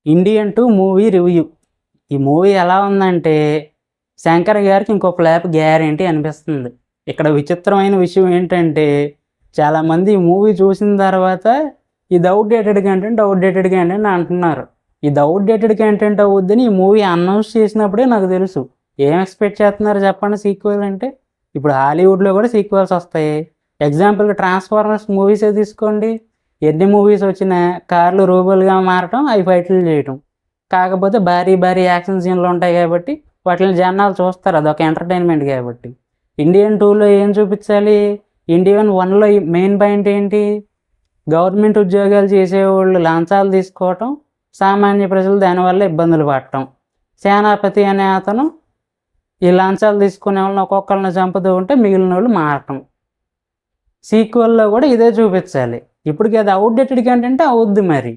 Indian 2 movie review. ఈ movie ఎలా ఉందంటే, శంకర్ గారికి ఇంకో ఫ్లాప్ గ్యారంటీ అనిపిస్తుంది. ఇక్కడ విచిత్రమైన విషయం ఏంటంటే, చాలామంది ఈ మూవీ చూసిన తర్వాత ఇది ఔట్‌డేటెడ్ కంటెంట్, ఔట్‌డేటెడ్ కంటెంట్ అంటున్నారు. ఇది ఔట్‌డేటెడ్ కంటెంట్ అవుద్దని ఈ మూవీ అనౌన్స్ చేసినప్పుడే నాకు తెలుసు. ఏం ఎక్స్‌పెక్ట్ చేస్తున్నారు చెప్పండి సీక్వెల్ అంటే? ఇప్పుడు హాలీవుడ్‌లో కూడా సీక్వెల్స్ వస్తాయి. ఎగ్జాంపుల్‌గా 'ట్రాన్స్‌ఫార్మర్స్' మూవీసే తీసుకోండి. ఎన్ని మూవీస్ వచ్చినా కార్లు రోబోలుగా మారటం, అవి ఫైట్లు చేయటం. కాకపోతే భారీ భారీ యాక్షన్ సీన్లు ఉంటాయి కాబట్టి వాటిని జనాలు చూస్తారు. అదొక ఎంటర్టైన్మెంట్ కాబట్టి. ఇండియన్ 2లో ఏం చూపించాలి? ఇండియన్ 1లో మెయిన్ పాయింట్ ఏంటి? గవర్నమెంట్ ఉద్యోగాలు చేసేవాళ్ళు లంచాలు తీసుకోవటం, సామాన్య ప్రజలు దానివల్ల ఇబ్బందులు పడటం. సేనాపతి అనే అతను ఈ లంచాలు తీసుకునే వాళ్ళని ఒక్కొక్కరిని చంపుతూ ఉంటే మిగిలిన వాళ్ళు మారటం. సీక్వెల్‌లో కూడా ఇదే చూపించాలి. ఇప్పటికి అది ఔట్‌డేటెడ్ కంటెంటే అవుద్ది మరి.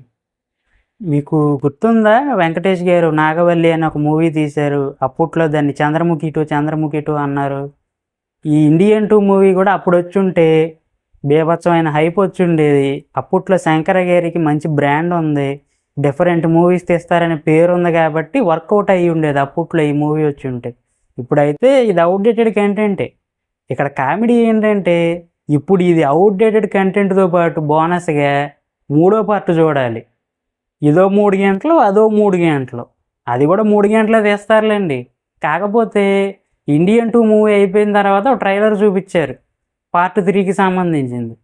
మీకు గుర్తుందా? వెంకటేష్ గారు 'నాగవల్లి' అని ఒక మూవీ తీశారు. అప్పట్లో దాన్ని 'చంద్రముఖి 2', 'చంద్రముఖి 2' అన్నారు. ఈ ఇండియన్ 2 మూవీ కూడా అప్పుడొచ్చుంటే బీభత్సమైన హైప్ వచ్చుండేది. అప్పట్లో శంకర గారికి మంచి బ్రాండ్ ఉంది. డిఫరెంట్ మూవీస్ తీస్తారనే పేరుంది కాబట్టి వర్కౌట్ అయ్యి ఉండేది అప్పట్లో ఈ మూవీ వచ్చుంటే. ఇప్పుడైతే ఇది ఔట్‌డేటెడ్ కంటెంటే. ఇక్కడ కామెడీ ఏంటంటే, ఇప్పుడు ఇది ఔట్‌డేటెడ్ కంటెంట్‌తో పాటు బోనస్‌గా మూడో పార్ట్ చూడాలి. ఇదో 3 గంటలు, అదో 3 గంటలు. అది కూడా 3 గంటలే తీస్తారులేండి. కాకపోతే ఇండియన్ 2 మూవీ అయిపోయిన తర్వాత ఒక ట్రైలర్ చూపించారు. పార్ట్ 3కి సంబంధించింది.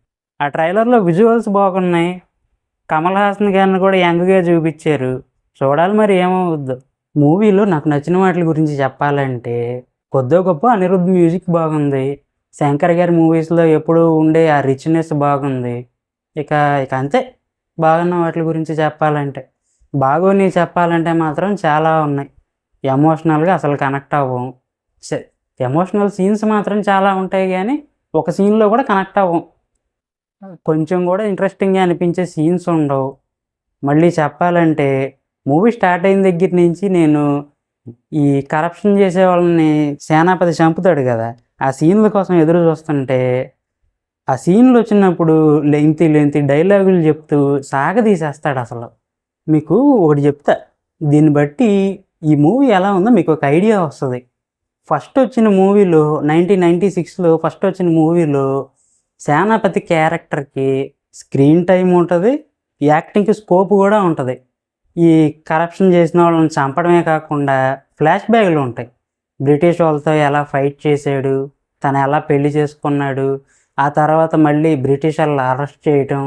ఆ ట్రైలర్‌లో విజువల్స్ బాగున్నాయి. కమల్ హాసన్ గారిని కూడా యంగ్‌గా చూపించారు. చూడాలి మరి ఏమవుద్దో. మూవీలో నాకు నచ్చిన వాటి గురించి చెప్పాలంటే, కొద్దో గొప్పో అనిరుద్ మ్యూజిక్ బాగుంది. శంకర్ గారి మూవీస్‌లో ఎప్పుడూ ఉండే ఆ రిచ్‌నెస్ బాగుంది. ఇక ఇక అంతే. బాగున్న వాటి గురించి చెప్పాలంటే. బాగోనివి చెప్పాలంటే మాత్రం చాలా ఉన్నాయి. ఎమోషనల్‌గా అసలు కనెక్ట్ అవ్వం. సె ఎమోషనల్ సీన్స్ మాత్రం చాలా ఉంటాయి గానీ, ఒక సీన్‌లో కూడా కనెక్ట్ అవ్వం. కొంచెం కూడా ఇంట్రెస్టింగ్‌గా అనిపించే సీన్స్ ఉండవు. మళ్ళీ చెప్పాలంటే, మూవీ స్టార్ట్ అయిన దగ్గర నుంచి నేను ఈ కరప్షన్ చేసే వాళ్ళని సేనాపతి చంపుతాడు కదా! ఆ సీన్‌ల కోసం ఎదురు చూస్తుంటే, ఆ సీన్‌లు వచ్చినప్పుడు లెంగ్తీ డైలాగులు చెప్తూ సాగదీసేస్తాడసలు. మీకు ఒకటి చెప్తా. దీన్ని బట్టి ఈ మూవీ ఎలా ఉందో మీకు ఒక ఐడియా వస్తది. ఫస్ట్ వచ్చిన మూవీలో 1996లో ఫస్ట్ వచ్చిన మూవీలో సేనాపతి క్యారెక్టర్‌కి స్క్రీన్ టైమ్ ఉంటది. యాక్టింగ్‌కి స్కోప్ కూడా ఉంటది. ఈ కరప్షన్ చేసిన వాళ్ళని చంపడమే కాకుండా ఫ్లాష్ బ్యాక్‌లు ఉంటాయి. బ్రిటిష్ వాళ్ళతో ఎలా ఫైట్ చేశాడు, తను ఎలా పెళ్లి చేసుకున్నాడు, ఆ తర్వాత మళ్ళీ బ్రిటిష్ వాళ్ళని అరెస్ట్ చేయటం,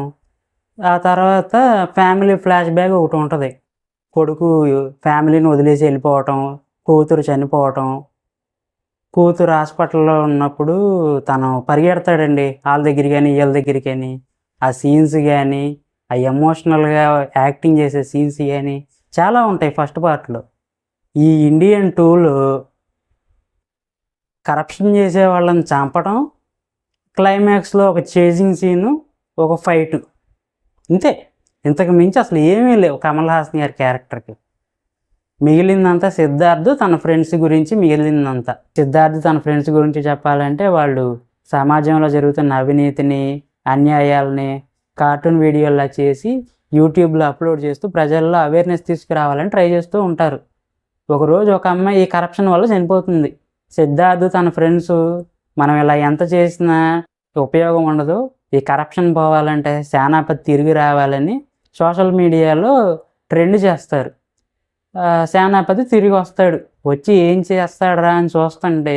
ఆ తర్వాత ఫ్యామిలీ ఫ్లాష్ బ్యాక్ ఒకటి ఉంటది. కొడుకు ఫ్యామిలీని వదిలేసి వెళ్ళిపోవటం, కూతురు చనిపోవటం, కూతురు హాస్పిటల్‌లో ఉన్నప్పుడు తను పరిగెడతాడండి ఆళ్ళ దగ్గరికి గాని, ఈళ్ళ దగ్గరికి గాని. ఆ సీన్స్ గాని, ఆ ఎమోషనల్‌గా యాక్టింగ్ చేసే సీన్స్ గాని చాలా ఉంటాయి ఫస్ట్ పార్ట్‌లో. ఈ ఇండియన్ 2లో కరప్షన్ చేసే వాళ్ళని చంపడం, క్లైమాక్స్‌లో ఒక చేజింగ్ సీను, ఒక ఫైటు. ఇంతే. ఇంతకు మించి అసలు ఏమీ లేవు కమల్ హాసన్ గారి క్యారెక్టర్‌కి. మిగిలిందంతా సిద్ధార్థ్ తన ఫ్రెండ్స్ గురించి మిగిలిందంతా. సిద్ధార్థ్ తన ఫ్రెండ్స్ గురించి చెప్పాలంటే వాళ్ళు సమాజంలో జరుగుతున్న అవినీతిని, అన్యాయాలని కార్టూన్ వీడియోలా చేసి యూట్యూబ్‌లో అప్లోడ్ చేస్తూ ప్రజల్లో అవేర్‌నెస్ తీసుకురావాలని ట్రై చేస్తూ ఉంటారు. ఒకరోజు ఒక అమ్మాయి ఈ కరప్షన్ వల్ల చనిపోతుంది. సిద్ధార్థ్ తన ఫ్రెండ్సు మనం ఇలా ఎంత చేసినా ఉపయోగం ఉండదు. ఈ కరప్షన్ పోవాలంటే సేనాపతి తిరిగి రావాలని సోషల్ మీడియాలో ట్రెండ్ చేస్తారు. సేనాపతి తిరిగి వస్తాడు. వచ్చి ఏం చేస్తాడురా అని చూస్తుంటే,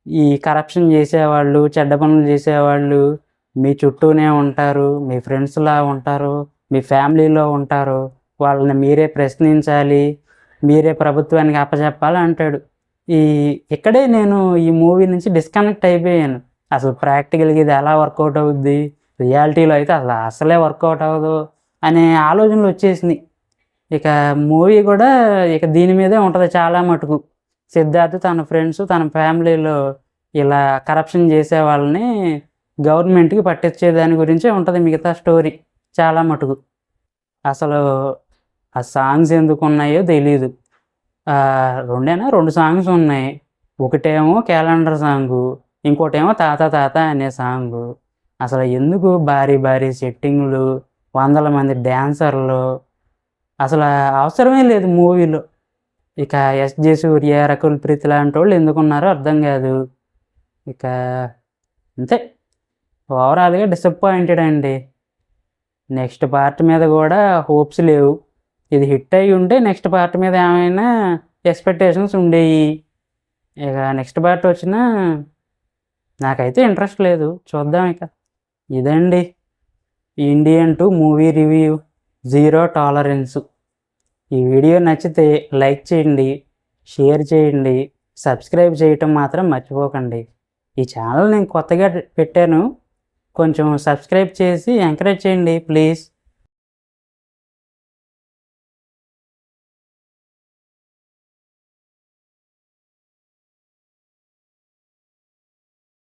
ఈ కరప్షన్ చేసేవాళ్ళు, చెడ్డ పనులు చేసేవాళ్ళు మీ చుట్టూనే ఉంటారు. మీ ఫ్రెండ్స్‌లా ఉంటారు. మీ ఫ్యామిలీలో ఉంటారు. వాళ్ళని మీరే ప్రశ్నించాలి. మీరే ప్రభుత్వానికి అప్పజెప్పాలి అంటాడు. ఈ ఇక్కడే నేను ఈ మూవీ నుంచి డిస్కనెక్ట్ అయిపోయాను. అసలు ప్రాక్టికల్‌గా ఇది ఎలా వర్కౌట్ అవుద్ది? రియాలిటీలో అయితే అసలే వర్కౌట్ అవ్వదు అనే ఆలోచనలు వచ్చేసినాయి. ఇక మూవీ కూడా ఇక దీని మీదే ఉంటది చాలా మటుకు. సిద్ధార్థ్ తన ఫ్రెండ్స్, తన ఫ్యామిలీలో ఇలా కరప్షన్ చేసే వాళ్ళని గవర్నమెంట్‌కి పట్టించే దాని గురించే ఉంటది మిగతా స్టోరీ చాలా మటుకు. అసలు ఆ సాంగ్స్ ఎందుకున్నాయో తెలీదు. 2 సాంగ్స్ ఉన్నాయి. ఒకటేమో క్యాలెండర్ సాంగు, ఇంకోటేమో 'తాత తాత' అనే సాంగు. అసలు ఎందుకు భారీ భారీ సెట్టింగులు, వందల మంది డాన్సర్లు, అసలు అవసరమే లేదు మూవీలో. ఇక ఎస్జే సూర్య, రకుల్ ప్రీత్ లాంటి వాళ్ళు ఎందుకున్నారో అర్థం కాదు. ఇక అంతే, ఓవరాల్గా డిసప్పాయింటెడ్ అండి. నెక్స్ట్ పార్ట్ మీద కూడా హోప్స్ లేవు. ఇది హిట్ అయ్యి ఉంటే నెక్స్ట్ పార్ట్ మీద ఏమైనా ఎక్స్పెక్టేషన్స్ ఉండేవి. ఇక నెక్స్ట్ పార్ట్ వచ్చినా నాకైతే ఇంట్రెస్ట్ లేదు. చూద్దాం ఇక. ఇదండి Indian 2 movie review, zero tolerance. ఈ వీడియో నచ్చితే లైక్ చేయండి, షేర్ చేయండి, సబ్స్క్రైబ్ చేయటం మాత్రం మర్చిపోకండి. ఈ ఛానల్ నేను కొత్తగా పెట్టాను, కొంచెం సబ్స్క్రైబ్ చేసి ఎంకరేజ్ చేయండి ప్లీజ్.